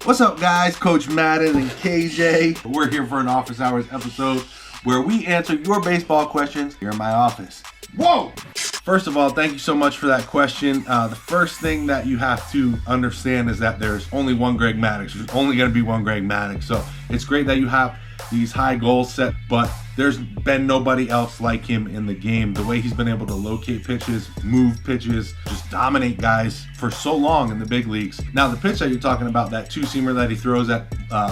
What's up, guys? Coach Madden and KJ. We're here for an Office Hours episode where we answer your baseball questions here in my office. Whoa! First of all, thank you so much for that question. The first thing that you have to understand is that there's only one Greg Maddux. There's only going to be one Greg Maddux. So it's great that you have these high goals set, but there's been nobody else like him in the game. The way he's been able to locate pitches, move pitches, just dominate guys for so long in the big leagues. Now, the pitch that you're talking about, that two-seamer that he throws at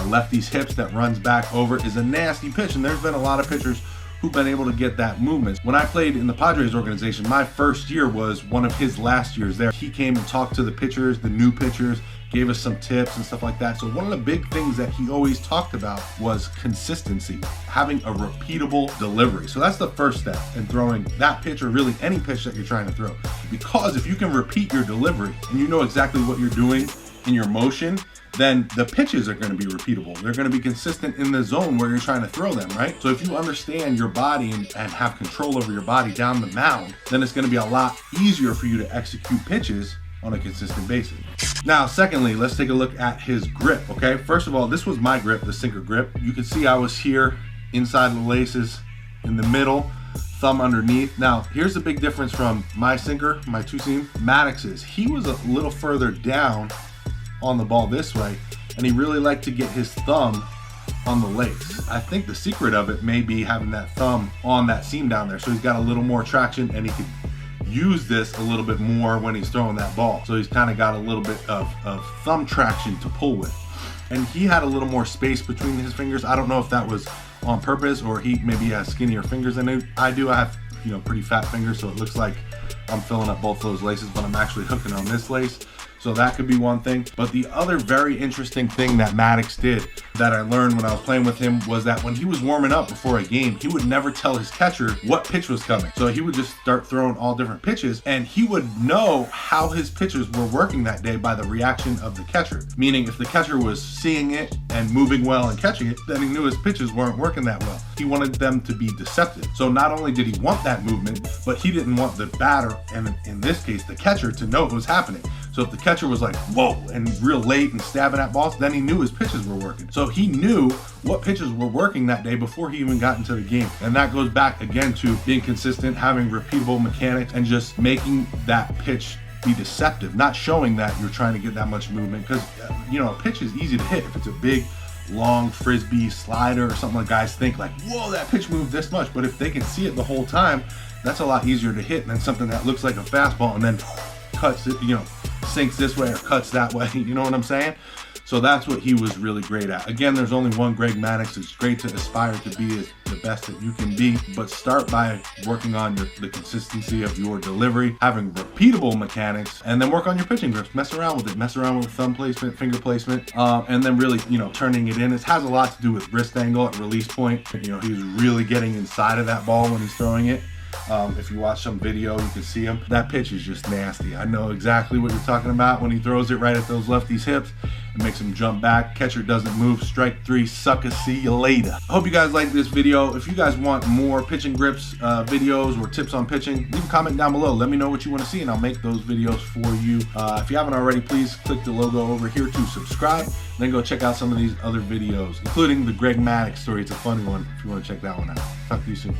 lefty's hips that runs back over, is a nasty pitch, and there's been a lot of pitchers who've been able to get that movement. When I played in the Padres organization, my first year was one of his last years there. He came and talked to the pitchers, the new pitchers, gave us some tips and stuff like that. So one of the big things that he always talked about was consistency, having a repeatable delivery. So that's the first step in throwing that pitch, or really any pitch that you're trying to throw. Because if you can repeat your delivery and you know exactly what you're doing in your motion, then the pitches are going to be repeatable. They're going to be consistent in the zone where you're trying to throw them, right? So if you understand your body and have control over your body down the mound, then it's going to be a lot easier for you to execute pitches on a consistent basis. Now, secondly, let's take a look at his grip, okay? First of all, this was my grip, the sinker grip. You can see I was here inside the laces in the middle, thumb underneath. Now, here's the big difference from my sinker, my two-seam, Maddux's. He was a little further down on the ball this way, and he really liked to get his thumb on the lace. I think the secret of it may be having that thumb on that seam down there, so he's got a little more traction and he could use this a little bit more when he's throwing that ball. So he's kind of got a little bit of thumb traction to pull with. And he had a little more space between his fingers. I don't know if that was on purpose or he maybe has skinnier fingers than I do. I have, pretty fat fingers, so it looks like I'm filling up both those laces, but I'm actually hooking on this lace. So that could be one thing. But the other very interesting thing that Maddux did that I learned when I was playing with him was that when he was warming up before a game, he would never tell his catcher what pitch was coming. So he would just start throwing all different pitches, and he would know how his pitches were working that day by the reaction of the catcher. Meaning if the catcher was seeing it and moving well and catching it, then he knew his pitches weren't working that well. He wanted them to be deceptive. So not only did he want that movement, but he didn't want the batter, and in this case, the catcher, to know it was happening. So if the catcher was like, whoa, and real late and stabbing at balls, then he knew his pitches were working. So he knew what pitches were working that day before he even got into the game. And that goes back again to being consistent, having repeatable mechanics, and just making that pitch be deceptive, not showing that you're trying to get that much movement. Because, a pitch is easy to hit. If it's a big, long frisbee slider or something, like guys think like, whoa, that pitch moved this much. But if they can see it the whole time, that's a lot easier to hit than something that looks like a fastball and then cuts it, sinks this way or cuts that way. You know what I'm saying? So that's what he was really great at. Again, there's only one Greg Maddux. It's great to aspire to be the best that you can be, but start by working on the consistency of your delivery, having repeatable mechanics, and then work on your pitching grips. Mess around with it. Mess around with thumb placement, finger placement, and then really, turning it in. It has a lot to do with wrist angle at release point. He's really getting inside of that ball when he's throwing it. If you watch some video, you can see him. That pitch is just nasty. I know exactly what you're talking about when he throws it right at those lefties' hips. It makes him jump back. Catcher doesn't move. Strike three. Sucker. See you later. I hope you guys like this video. If you guys want more pitching grips videos or tips on pitching, leave a comment down below. Let me know what you want to see, and I'll make those videos for you. If you haven't already, please click the logo over here to subscribe. Then go check out some of these other videos, including the Greg Maddux story. It's a funny one if you want to check that one out. Talk to you soon.